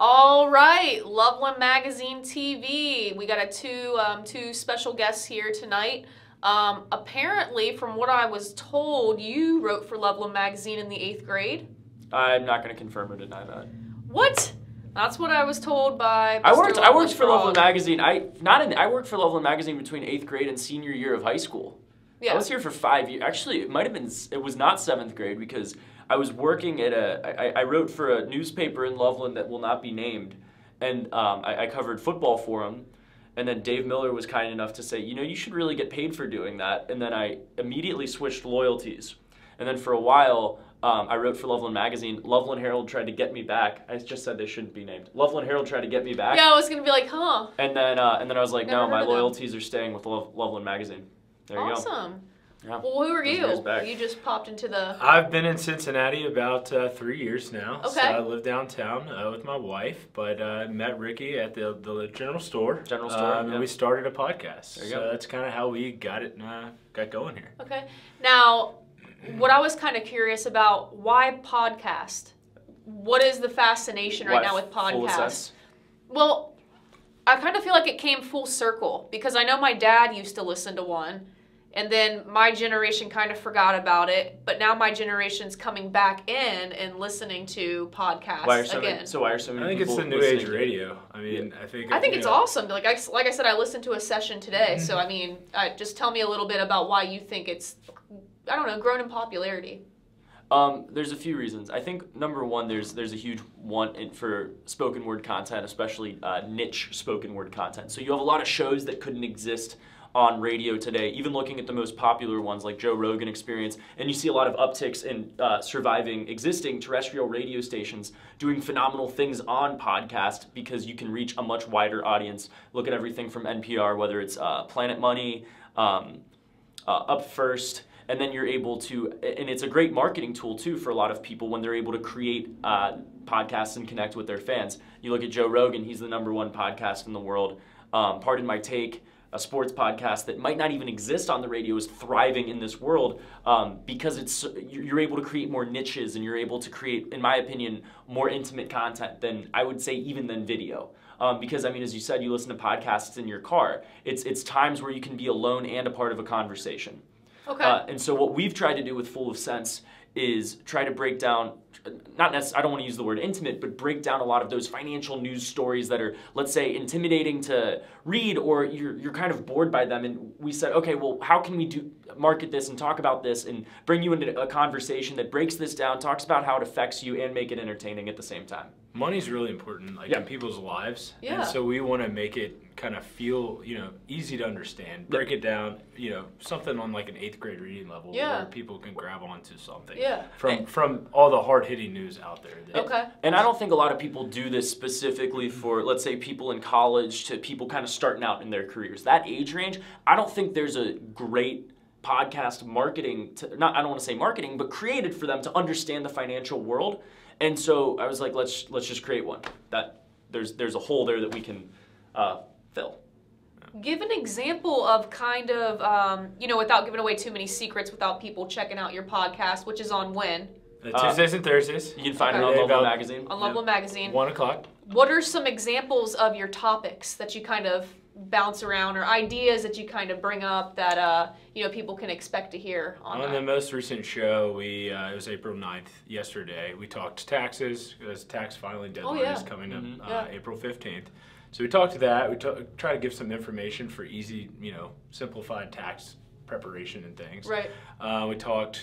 All right, Loveland Magazine TV. We got two special guests here tonight. Apparently, from what I was told, you wrote for Loveland Magazine in the 8th grade. I'm not going to confirm or deny that. What? That's what I was told by Mr. I worked for Frog. Loveland Magazine. I worked for Loveland Magazine between 8th grade and senior year of high school. Yeah. I was here for 5 years. Actually, it was not 7th grade because I was working at I wrote for a newspaper in Loveland that will not be named, and I covered football for them. And then Dave Miller was kind enough to say, you should really get paid for doing that. And then I immediately switched loyalties. And then for a while, I wrote for Loveland Magazine. Loveland Herald tried to get me back. I just said they shouldn't be named. Loveland Herald tried to get me back. Yeah, I was going to be like, huh. And then I was like, Never no, my heard of them. loyalties are staying with Loveland Magazine. There you go. Awesome. Yeah. Well, who are Those you? years back. You just popped into the... I've been in Cincinnati about 3 years now. Okay. So I live downtown with my wife, but met Ricky at the general store. General store, And yeah. we started a podcast. There you so go. that's kind of how we got going here. Okay. Now, what I was kind of curious about, why podcast? What is the fascination right now with Full podcasts? sense? Well, I kind of feel like it came full circle because I know my dad used to listen to one, and then my generation kind of forgot about it, but now my generation's coming back in and listening to podcasts Why are so again. many I think it's people the new listening age to- radio. I mean, I think it's awesome. Like I said, I listened to a session today, so I mean, just tell me a little bit about why you think it's, I don't know, grown in popularity. There's a few reasons. I think number one, there's a huge want for spoken word content, especially niche spoken word content. So you have a lot of shows that couldn't exist on radio today, even looking at the most popular ones like Joe Rogan Experience, and you see a lot of upticks in surviving existing terrestrial radio stations doing phenomenal things on podcast because you can reach a much wider audience. Look at everything from NPR, whether it's Planet Money, Up First, and then you're able to, and it's a great marketing tool too for a lot of people when they're able to create podcasts and connect with their fans. You look at Joe Rogan, he's the #1 podcast in the world. Pardon My Take, a sports podcast that might not even exist on the radio, is thriving in this world because you're able to create more niches and you're able to create, in my opinion, more intimate content than I would say even than video. Because I mean, as you said, you listen to podcasts in your car. It's times where you can be alone and a part of a conversation. Okay. And so what we've tried to do with Full of Sense is try to break down, not necessarily, I don't want to use the word intimate, but break down a lot of those financial news stories that are, let's say, intimidating to read, or you're kind of bored by them. And we said, okay, well, how can we market this and talk about this and bring you into a conversation that breaks this down, talks about how it affects you, and make it entertaining at the same time. Money's really important, Yeah. in people's lives. Yeah. And so we want to make it kind of feel, easy to understand. Break it down, something on like an 8th grade reading level Yeah. where people can grab onto something. Yeah. From all the hard-hitting news out there. Okay. And I don't think a lot of people do this specifically for, let's say, people in college to people kind of starting out in their careers. That age range, I don't think there's a great podcast marketing, I don't want to say marketing, but created for them to understand the financial world. And so I was like, let's just create one. That there's a hole there that we can fill. Give an example of kind of, without giving away too many secrets, without people checking out your podcast, which is on when? Tuesdays and Thursdays. You can find it Okay. on About- Loveland Magazine. On Loveland Magazine. 1 o'clock. What are some examples of your topics that you kind of bounce around, or ideas that you kind of bring up that people can expect to hear on On the that? most recent show, it was April 9th, yesterday, we talked taxes, because tax filing deadline yeah. is coming up Yeah. April 15th. So we talked to that, we try to give some information for easy, simplified tax preparation and things. Right. We talked,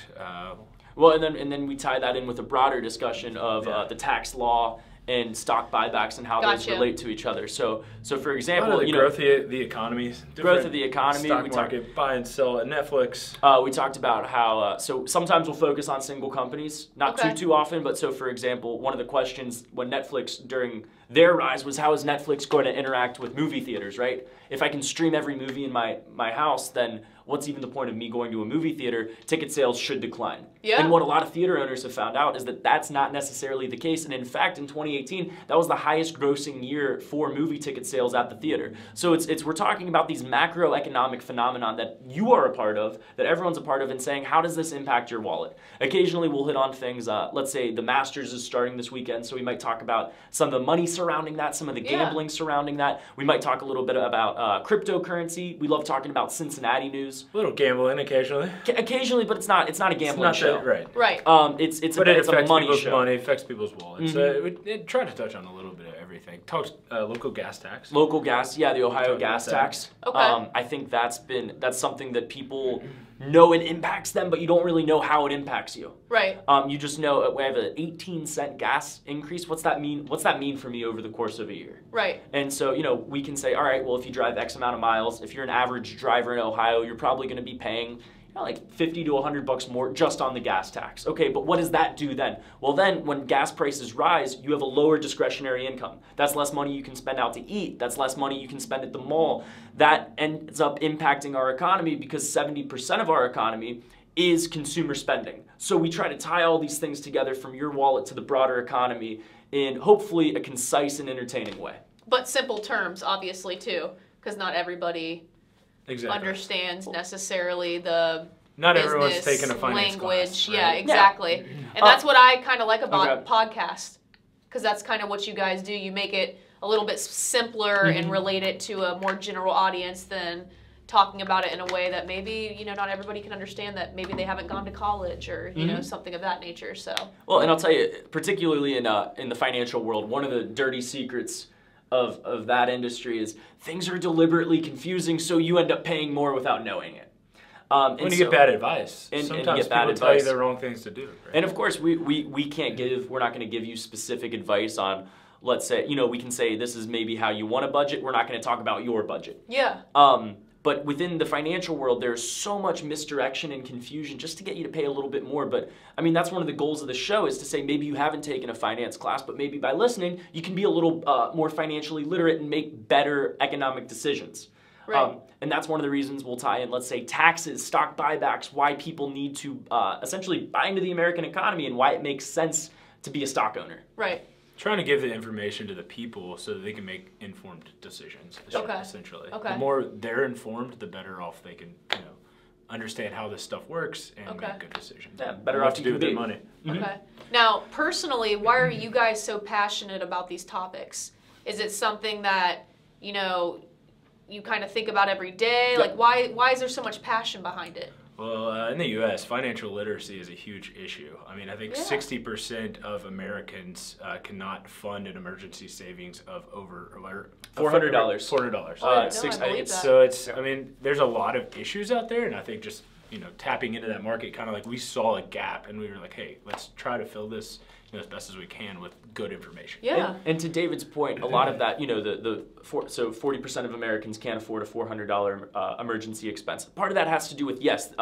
Well, and then we tie that in with a broader discussion of Yeah. the tax law and stock buybacks and how those Gotcha. relate to each other. So for the example, growth of the economy. growth of the economy. Stock we market, buy and sell at Netflix. We talked about how, so sometimes we'll focus on single companies, not Okay. too often, but so for example, one of the questions when Netflix, during their rise, was how is Netflix going to interact with movie theaters, right? If I can stream every movie in my house, then what's even the point of me going to a movie theater? Ticket sales should decline. Yeah. And what a lot of theater owners have found out is that that's not necessarily the case. And in fact, in 2018, that was the highest grossing year for movie ticket sales at the theater. So we're talking about these macroeconomic phenomenon that you are a part of, that everyone's a part of, and saying, how does this impact your wallet? Occasionally we'll hit on things, let's say the Masters is starting this weekend, so we might talk about some of the money surrounding that, some of the gambling surrounding that. We might talk a little bit about cryptocurrency. We love talking about Cincinnati news. A little gambling occasionally. Occasionally, but it's not a gambling show. Right. Right. It's But it a affects money people's show. money, affects people's wallets. It tried to touch on a little bit of everything. Talks local gas tax. Local gas, the Ohio Talk gas about that. tax. Okay. I think that's something that people know it impacts them, but you don't really know how it impacts you. Right. You just know we have an 18-cent gas increase. What's that mean? What's that mean for me over the course of a year? Right. And so, we can say, all right, well, if you drive X amount of miles, if you're an average driver in Ohio, you're probably going to be paying like $50 to $100 more just on the gas tax. Okay, but what does that do then? Well, then when gas prices rise, you have a lower discretionary income. That's less money you can spend out to eat. That's less money you can spend at the mall. That ends up impacting our economy because 70% of our economy is consumer spending. So we try to tie all these things together from your wallet to the broader economy in hopefully a concise and entertaining way. But simple terms, obviously, too, because not everybody Exactly. understands necessarily the Not business everyone's taking a finance language. class. Yeah, Right? exactly. And that's what I kind of like about Okay. podcasts, because that's kind of what you guys do. You make it a little bit simpler and relate it to a more general audience than talking about it in a way that maybe, not everybody can understand, that maybe they haven't gone to college or, something of that nature. So. Well, and I'll tell you, particularly in the financial world, one of the dirty secrets of that industry is things are deliberately confusing, so you end up paying more without knowing it. When you get bad advice, and sometimes get bad people tell you advice. the wrong things to do. Right? And of course, we're not going to give you specific advice on, let's say, we can say this is maybe how you want a budget. We're not going to talk about your budget. Yeah. But within the financial world, there's so much misdirection and confusion just to get you to pay a little bit more. But I mean, that's one of the goals of the show, is to say maybe you haven't taken a finance class, but maybe by listening, you can be a little more financially literate and make better economic decisions. Right. And that's one of the reasons we'll tie in, let's say, taxes, stock buybacks, why people need to essentially buy into the American economy and why it makes sense to be a stock owner. Right. Trying to give the information to the people so that they can make informed decisions. Okay. Essentially, Okay. the more they're informed, the better off they can, understand how this stuff works and make good decisions. Yeah, better what off to you do can with their be. money. Okay. Now, personally, why are you guys so passionate about these topics? Is it something that, you kind of think about every day? Yeah. Like, why is there so much passion behind it? Well, in the U.S., financial literacy is a huge issue. I mean, I think Yeah. 60% of Americans cannot fund an emergency savings of over $400. $400. Oh, no, six- I believe that. So there's a lot of issues out there, and I think just tapping into that market, kind of like we saw a gap, and we were like, hey, let's try to fill this as best as we can with good information. Yeah. And to David's point, a lot of that, so 40% of Americans can't afford a $400 emergency expense. Part of that has to do with, yes,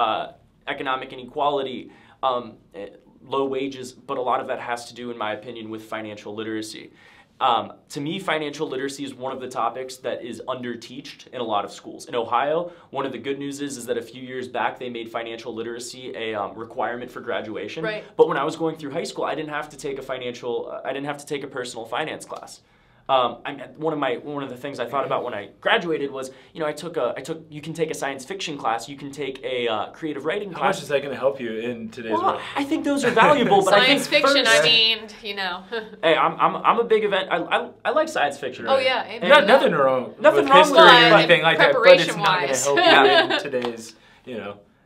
economic inequality, low wages, but a lot of that has to do, in my opinion, with financial literacy. To me, financial literacy is one of the topics that is underteached in a lot of schools. In Ohio, one of the good news is that a few years back they made financial literacy a requirement for graduation. Right. But when I was going through high school, I didn't have to take a personal finance class. One of the things I thought about when I graduated was, you can take a science fiction class, you can take a creative writing How class. much is that going to help you in today's world? I think those are valuable, but I think Science fiction, first, Hey, I'm a big event. I like science fiction. Oh, yeah. Amen. Nothing wrong Nothing with wrong history with or it. anything like that, but it's not going to Preparation-wise. help you in today's,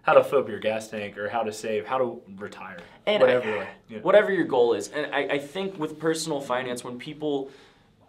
how to fill up your gas tank or how to save, how to retire, And whatever your goal is. And I think with personal finance, when people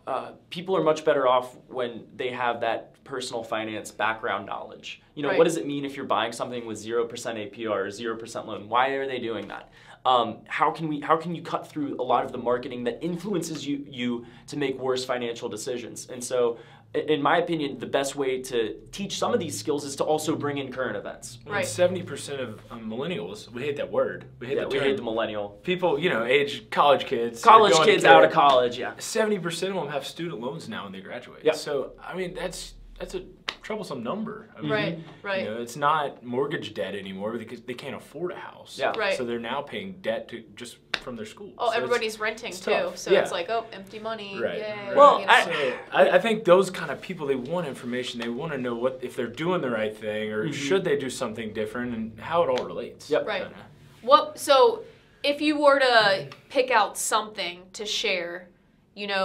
are much better off when they have that personal finance background knowledge. Right. What does it mean if you're buying something with 0% APR or 0% loan? Why are they doing that? How can you cut through a lot of the marketing that influences you to make worse financial decisions? And so, in my opinion, the best way to teach some of these skills is to also bring in current events. Right. 70% of millennials, we hate that word. We hate We hate the millennial. people, age college kids. College are going kids to- out of college, yeah. 70% of them have student loans now when they graduate. Yeah. So, I mean, that's that's a troublesome number. I mean, Right, right. You know, it's not mortgage debt anymore because they can't afford a house. Yeah. Right. So they're now paying debt to just from their school. Oh, So everybody's renting it's too, tough. so Yeah. it's like, oh, empty money. Right. Yay. right. Well, you know. So I think those kind of people, they want information. They want to know what if they're doing the right thing or should they do something different and how it all relates. Yep. Right. Kinda. So if you were to pick out something to share,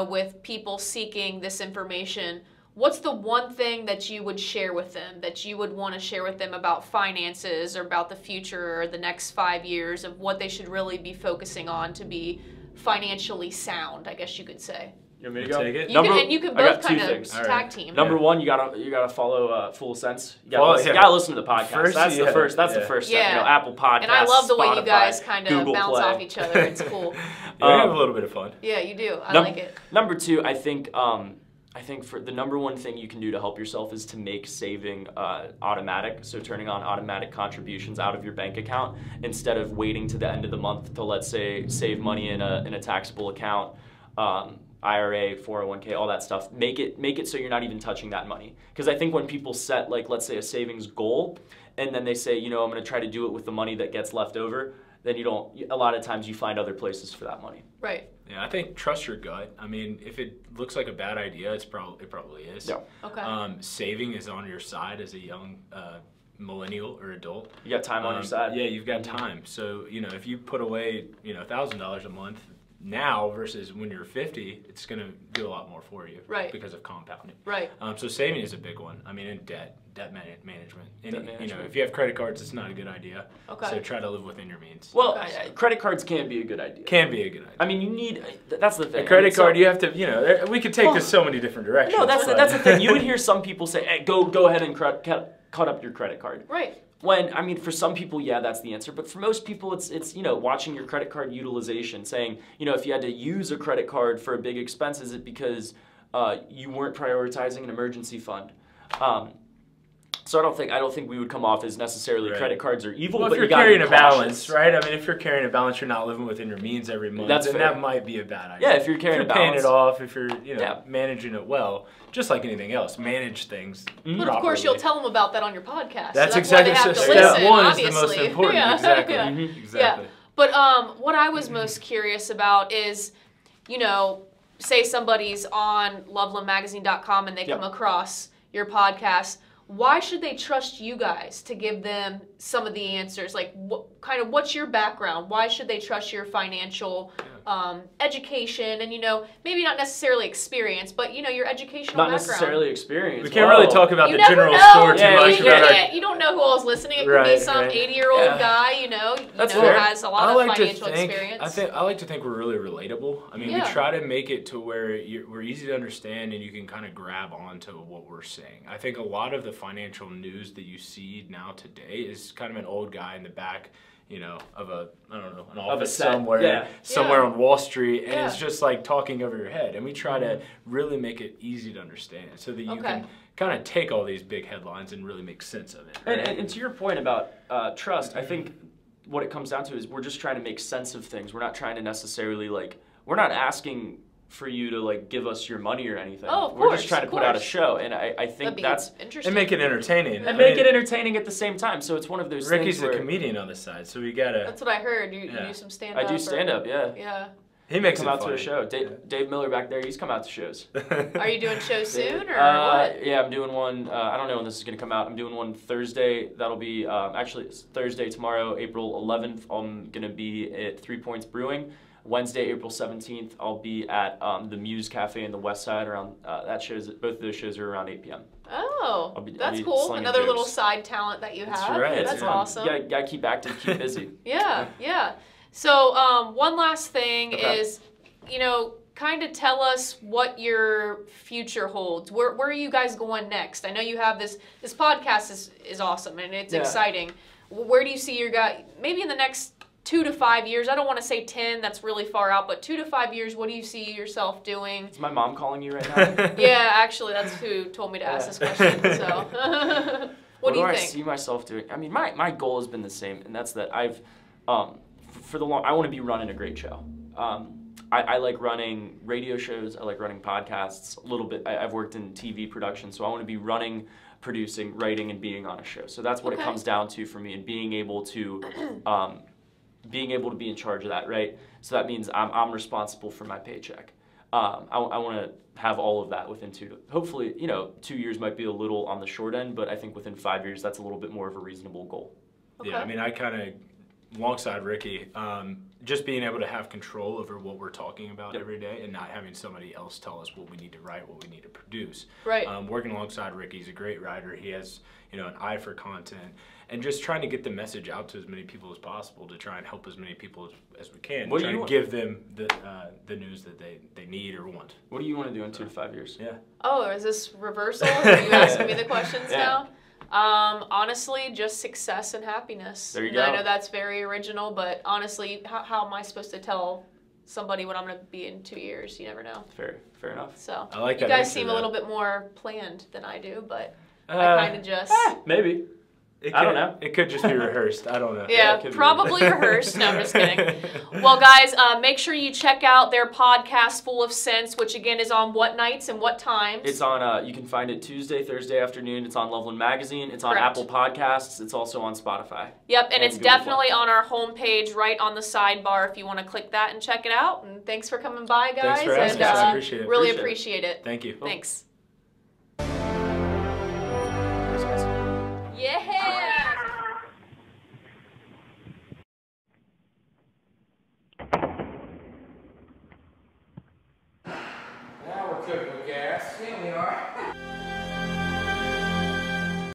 with people seeking this information, what's the one thing that you would share with them, that you would want to share with them about finances or about the future or the next 5 years of what they should really be focusing on to be financially sound, I guess you could say? You want me to Wanna go? take it? You can I got both two kind of things. tag Alright. team. Number one, you gotta follow Full Sense. You Follow- gotta listen to the podcast. First, That's the yeah, first. That's yeah. the first step. Yeah. Apple Podcasts. And I love the way you Spotify, guys kind of Google bounce Play. off each other. It's cool. Yeah, we have a little bit of fun. Yeah, you do. I Num- like it. Number two, I think for the number one thing you can do to help yourself is to make saving automatic. So turning on automatic contributions out of your bank account instead of waiting to the end of the month to, let's say, save money in a taxable account, IRA, 401k, all that stuff. Make it so you're not even touching that money. Because I think when people set, like, let's say a savings goal, and then they say, I'm going to try to do it with the money that gets left over, then a lot of times you find other places for that money. Right. Yeah, I think trust your gut. I mean, if it looks like a bad idea, it probably is. Yeah. Okay. Saving is on your side as a young millennial or adult. You got time on your side. Yeah, you've got time. So, if you put away, $1,000 a month now versus when you're 50, it's going to do a lot more for you. Right. Because of compounding. Right. So saving is a big one. I mean, and debt management. And, management. if you have credit cards, it's not a good idea. Okay. So try to live within your means. Well, Okay. credit cards can be a good idea. Can be a good idea. I mean, you need. That's the thing. A credit I mean, card, you have to, we could take this so many different directions. No, that's but- the thing. You would hear some people say, "Hey, go ahead and cut up your credit card." Right. When, I mean, for some people, yeah, that's the answer. But for most people, it's watching your credit card utilization, saying, if you had to use a credit card for a big expense, is it because you weren't prioritizing an emergency fund? So I don't think we would come off as necessarily Right. credit cards are evil. Well, but if you're you gotta carrying be a cautious. balance, right? I mean, if you're carrying a balance, you're not living within your means every month. That's and fair. that might be a bad idea. Yeah, if you're carrying if a you're paying balance. it off, if you're Yeah. managing it well, just like anything else, manage things. But of course, properly. you'll tell them about that on your podcast. That's so exactly why they have to step listen, one obviously. is the most important. Yeah. Exactly. Yeah. Exactly. Yeah. But what I was most curious about is, say somebody's on lovelandmagazine.com and they Yep. come across your podcast. Why should they trust you guys to give them some of the answers? Like, what's your background? Why should they trust your financial education and, maybe not necessarily experience, but, your educational Not background? necessarily experience. We can't really talk about You the never general know. store too Yeah, much. you about our- You don't know who all's listening. It could be Right, some right. 80-year-old Yeah. guy, That's who fair. has a lot of financial experience. I like to think we're really relatable. I mean, Yeah. we try to make it to where we're easy to understand and you can kind of grab onto what we're saying. I think a lot of the financial news that you see now today is kind of an old guy in the back, of an office set. somewhere, Yeah. somewhere Yeah. on Wall Street, and Yeah. it's just like talking over your head. And we try to really make it easy to understand so that you Okay. can kind of take all these big headlines and really make sense of it. And to your point about trust, I think what it comes down to is we're just trying to make sense of things. We're not trying to necessarily we're not asking for you to give us your money or anything. Oh, of we're course, just trying to of put out a course. show, and I think That'd be that's interesting. And make it entertaining. and I make mean, it entertaining at the same time. So it's one of those Ricky's things a where comedian on the side, so we gotta. That's what I heard. You Yeah. do some stand-up. I do stand up. Yeah. Yeah. He makes Come it out to funny. a show. Dave Miller back there, he's come out to shows. Are you doing shows soon or what? Yeah, I'm doing one. I don't know when this is going to come out. I'm doing one Thursday. That'll be actually it's Thursday tomorrow, April 11th. I'm going to be at 3 Points Brewing. Wednesday, April 17th, I'll be at the Muse Cafe in the West Side. Around both of those shows are around 8 p.m. Oh, I'll be that's cool. slinging Another jokes. little side talent that you have. That's right. That's Yeah. awesome. You gotta keep active, keep busy. Yeah, yeah. So one last thing Okay. is, kind of tell us what your future holds. Where are you guys going next? I know you have this podcast is awesome and it's Yeah. exciting. Where do you see your guy maybe in the next 2 to 5 years? I don't want to say 10, that's really far out, but 2 to 5 years, what do you see yourself doing? Is my mom calling you right now? Yeah, actually, that's who told me to ask this question. So, what do you I think? see myself doing? I mean, my goal has been the same, and that's that I've, I want to be running a great show. I like running radio shows. I like running podcasts a little bit. I've worked in TV production, so I want to be running, producing, writing, and being on a show. So that's what it comes down to for me, and being able to be in charge of that, right? So that means I'm responsible for my paycheck. I want to have all of that within hopefully, 2 years might be a little on the short end, but I think within 5 years, that's a little bit more of a reasonable goal. Okay. Yeah, I mean, I kind of, alongside Ricky, just being able to have control over what we're talking about every day and not having somebody else tell us what we need to write, what we need to produce. Right. Working alongside Ricky, he's a great writer. He has, an eye for content, and just trying to get the message out to as many people as possible to try and help as many people as we can. What do try you to want? give them the news that they need or want. What do you want to do in 2 to 5 years? Yeah. Oh, is this reversal? Are you asking me the questions now? Honestly, just success and happiness. There you And go. I know that's very original, but honestly, how am I supposed to tell somebody what I'm going to be in 2 years? You never know. Fair enough. So I like you that guys answer, seem a though. little bit more planned than I do, but I kind of just... Maybe. It I don't know. It could just be rehearsed. I don't know. Yeah, it could be. probably rehearsed. No, I'm just kidding. Well, guys, make sure you check out their podcast, Full of Sense, which again is on what nights and what times? It's on, you can find it Tuesday, Thursday afternoon. It's on Loveland Magazine. It's on Correct. Apple Podcasts. It's also on Spotify. Yep, and it's Google definitely on our homepage right on the sidebar if you want to click that and check it out. And thanks for coming by, guys. Thanks for asking and, us. I appreciate it. Really Appreciate appreciate it. Thank you. Thanks. Thanks, guys. Yeah. Now we're cooking with gas. Yeah, we are.